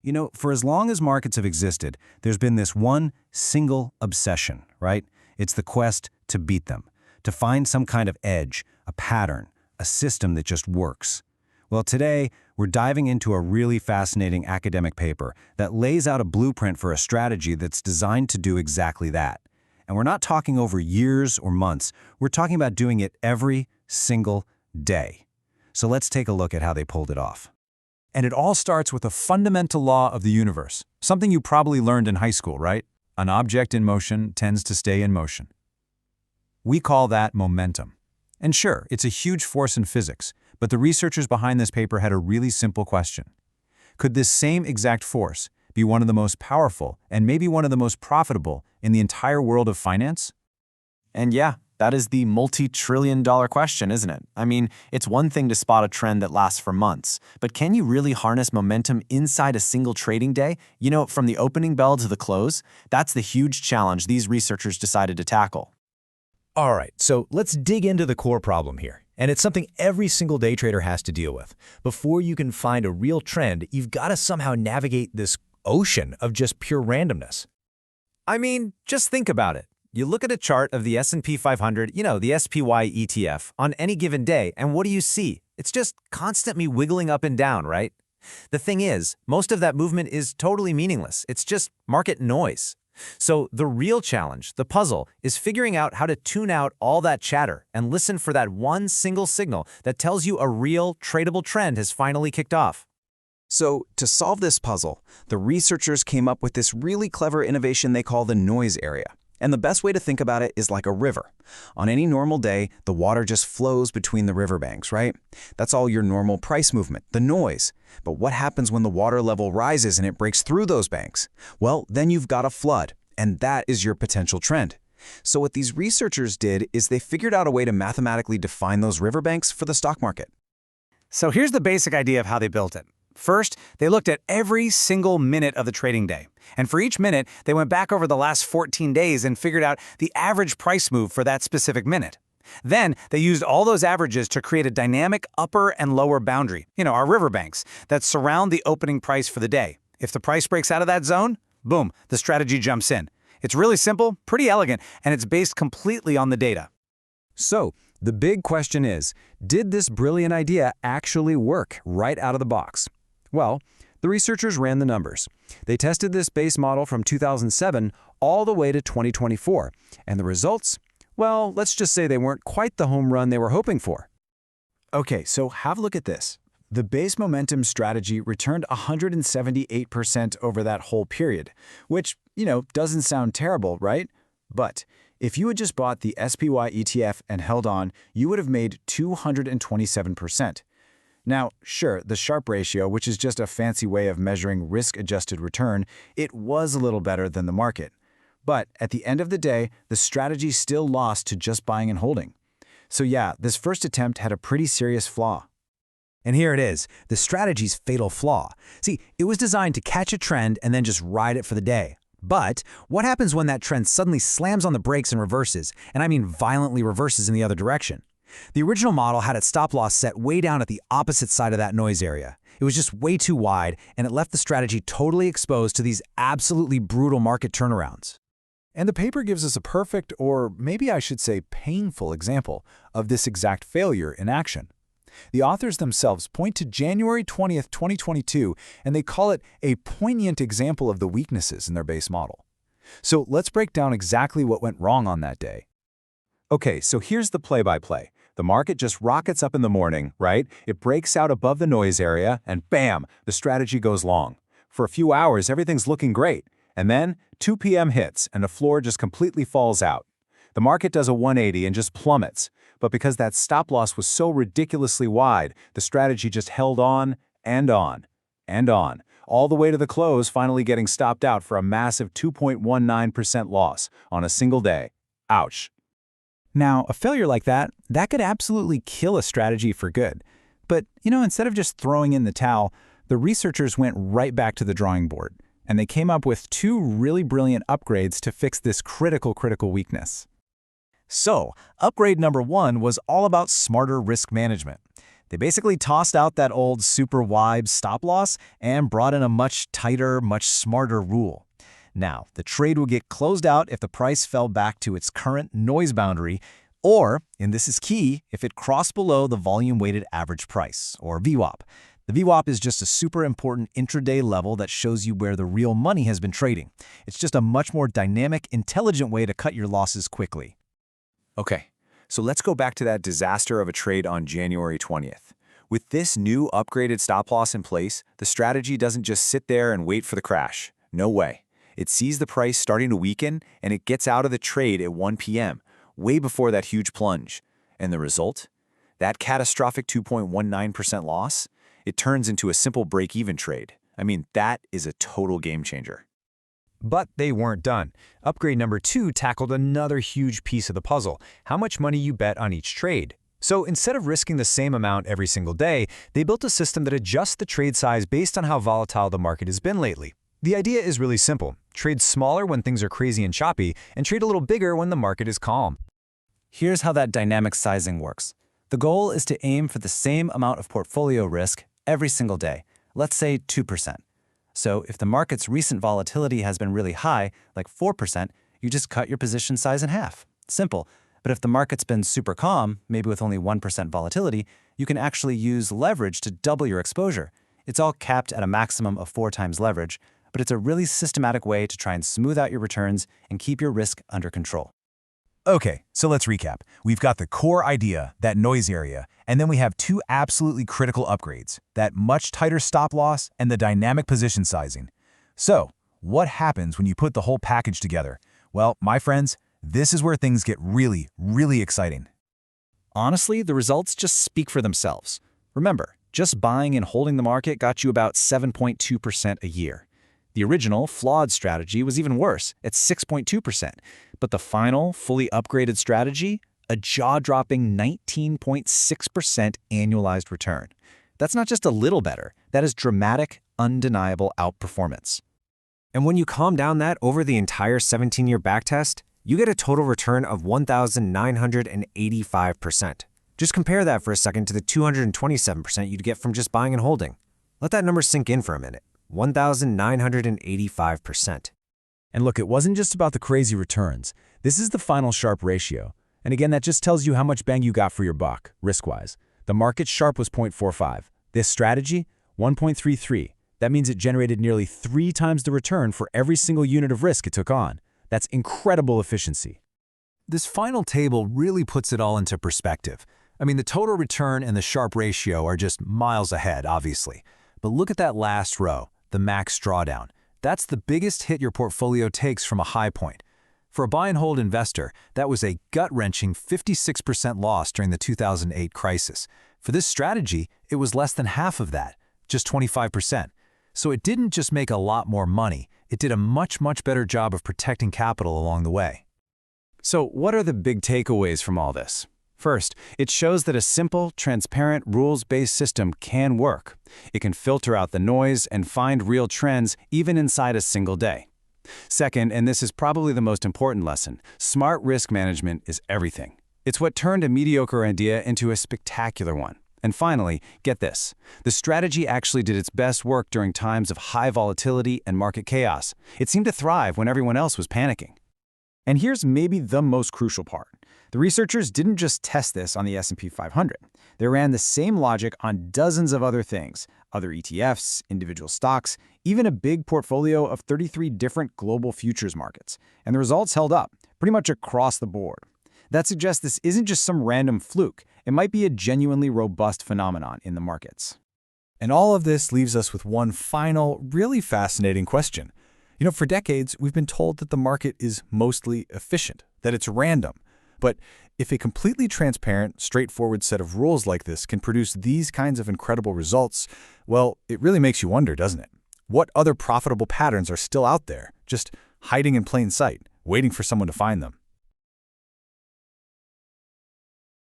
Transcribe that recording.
You know, for as long as markets have existed, there's been this one single obsession, right? It's the quest to beat them, to find some kind of edge, a pattern, a system that just works. Well, today, we're diving into a really fascinating academic paper that lays out a blueprint for a strategy that's designed to do exactly that. And we're not talking over years or months, we're talking about doing it every single day. So let's take a look at how they pulled it off. And it all starts with a fundamental law of the universe, something you probably learned in high school, right? An object in motion tends to stay in motion. We call that momentum. And sure, it's a huge force in physics, but the researchers behind this paper had a really simple question. Could this same exact force be one of the most powerful and maybe one of the most profitable in the entire world of finance? And yeah, that is the multi-trillion-dollar question, isn't it? I mean, it's one thing to spot a trend that lasts for months, but can you really harness momentum inside a single trading day? You know, from the opening bell to the close? That's the huge challenge these researchers decided to tackle. All right, so let's dig into the core problem here. And it's something every single day trader has to deal with. Before you can find a real trend, you've got to somehow navigate this ocean of just pure randomness. I mean, just think about it. You look at a chart of the S&P 500, the SPY ETF, on any given day, and what do you see? It's just constantly wiggling up and down, right? The thing is, most of that movement is totally meaningless. It's just market noise. So the real challenge, the puzzle, is figuring out how to tune out all that chatter and listen for that one single signal that tells you a real, tradable trend has finally kicked off. So, to solve this puzzle, the researchers came up with this really clever innovation they call the noise area. And the best way to think about it is like a river. On any normal day, the water just flows between the riverbanks, right? That's all your normal price movement, the noise. But what happens when the water level rises and it breaks through those banks? Well, then you've got a flood, and that is your potential trend. So what these researchers did is they figured out a way to mathematically define those riverbanks for the stock market. So here's the basic idea of how they built it. First, they looked at every single minute of the trading day. And for each minute, they went back over the last 14 days and figured out the average price move for that specific minute. Then, they used all those averages to create a dynamic upper and lower boundary, our riverbanks, that surround the opening price for the day. If the price breaks out of that zone, boom, the strategy jumps in. It's really simple, pretty elegant, and it's based completely on the data. So, the big question is, did this brilliant idea actually work right out of the box? Well, the researchers ran the numbers. They tested this base model from 2007 all the way to 2024, and the results, well, let's just say they weren't quite the home run they were hoping for. Okay, so have a look at this. The base momentum strategy returned 178% over that whole period, which, doesn't sound terrible, right? But if you had just bought the SPY ETF and held on, you would have made 227%. Now, sure, the Sharpe Ratio, which is just a fancy way of measuring risk-adjusted return, it was a little better than the market. But at the end of the day, the strategy still lost to just buying and holding. So yeah, this first attempt had a pretty serious flaw. And here it is, the strategy's fatal flaw. See, it was designed to catch a trend and then just ride it for the day. But what happens when that trend suddenly slams on the brakes and reverses, and I mean violently reverses in the other direction? The original model had its stop loss set way down at the opposite side of that noise area. It was just way too wide, and it left the strategy totally exposed to these absolutely brutal market turnarounds. And the paper gives us a perfect, or maybe I should say painful example of this exact failure in action. The authors themselves point to January 20th, 2022, and they call it a poignant example of the weaknesses in their base model. So let's break down exactly what went wrong on that day. Okay, so here's the play-by-play. The market just rockets up in the morning, right? It breaks out above the noise area, and bam, the strategy goes long. For a few hours, everything's looking great. And then 2 p.m. hits, and the floor just completely falls out. The market does a 180 and just plummets. But because that stop loss was so ridiculously wide, the strategy just held on and on and on, all the way to the close, finally getting stopped out for a massive 2.19% loss on a single day. Ouch. Now, a failure like that could absolutely kill a strategy for good. But, instead of just throwing in the towel, the researchers went right back to the drawing board, and they came up with 2 really brilliant upgrades to fix this critical weakness. So, upgrade number 1 was all about smarter risk management. They basically tossed out that old super wide stop loss and brought in a much tighter, much smarter rule. Now, the trade will get closed out if the price fell back to its current noise boundary, or, and this is key, if it crossed below the volume-weighted average price, or VWAP. The VWAP is just a super important intraday level that shows you where the real money has been trading. It's just a much more dynamic, intelligent way to cut your losses quickly. Okay, so let's go back to that disaster of a trade on January 20th. With this new upgraded stop loss in place, the strategy doesn't just sit there and wait for the crash. No way. It sees the price starting to weaken, and it gets out of the trade at 1 p.m., way before that huge plunge. And the result? That catastrophic 2.19% loss? It turns into a simple break-even trade. I mean, that is a total game changer. But they weren't done. Upgrade number 2 tackled another huge piece of the puzzle: how much money you bet on each trade. So instead of risking the same amount every single day, they built a system that adjusts the trade size based on how volatile the market has been lately. The idea is really simple: trade smaller when things are crazy and choppy, and trade a little bigger when the market is calm. Here's how that dynamic sizing works. The goal is to aim for the same amount of portfolio risk every single day, let's say 2%. So if the market's recent volatility has been really high, like 4%, you just cut your position size in half. Simple. But if the market's been super calm, maybe with only 1% volatility, you can actually use leverage to double your exposure. It's all capped at a maximum of 4 times leverage, but it's a really systematic way to try and smooth out your returns and keep your risk under control. Okay, so let's recap. We've got the core idea, that noise area, and then we have 2 absolutely critical upgrades, that much tighter stop loss and the dynamic position sizing. So, what happens when you put the whole package together? Well, my friends, this is where things get really, really exciting. Honestly, the results just speak for themselves. Remember, just buying and holding the market got you about 7.2% a year. The original, flawed strategy was even worse, at 6.2%. But the final, fully upgraded strategy, a jaw-dropping 19.6% annualized return. That's not just a little better. That is dramatic, undeniable outperformance. And when you calm down that over the entire 17-year backtest, you get a total return of 1,985%. Just compare that for a second to the 227% you'd get from just buying and holding. Let that number sink in for a minute. 1,985%. And look, it wasn't just about the crazy returns. This is the final Sharpe ratio. And again, that just tells you how much bang you got for your buck, risk-wise. The market Sharpe was 0.45. This strategy, 1.33. That means it generated nearly 3 times the return for every single unit of risk it took on. That's incredible efficiency. This final table really puts it all into perspective. I mean, the total return and the Sharpe ratio are just miles ahead, obviously. But look at that last row, the max drawdown. That's the biggest hit your portfolio takes from a high point. For a buy and hold investor, that was a gut-wrenching 56% loss during the 2008 crisis. For this strategy, it was less than half of that, just 25%. So it didn't just make a lot more money, it did a much, much better job of protecting capital along the way. So what are the big takeaways from all this? First, it shows that a simple, transparent, rules-based system can work. It can filter out the noise and find real trends even inside a single day. Second, and this is probably the most important lesson, smart risk management is everything. It's what turned a mediocre idea into a spectacular one. And finally, get this. The strategy actually did its best work during times of high volatility and market chaos. It seemed to thrive when everyone else was panicking. And here's maybe the most crucial part. The researchers didn't just test this on the S&P 500. They ran the same logic on dozens of other things, other ETFs, individual stocks, even a big portfolio of 33 different global futures markets. And the results held up, pretty much across the board. That suggests this isn't just some random fluke. It might be a genuinely robust phenomenon in the markets. And all of this leaves us with one final, really fascinating question. You know, for decades, we've been told that the market is mostly efficient, that it's random. But if a completely transparent, straightforward set of rules like this can produce these kinds of incredible results, well, it really makes you wonder, doesn't it? What other profitable patterns are still out there, just hiding in plain sight, waiting for someone to find them?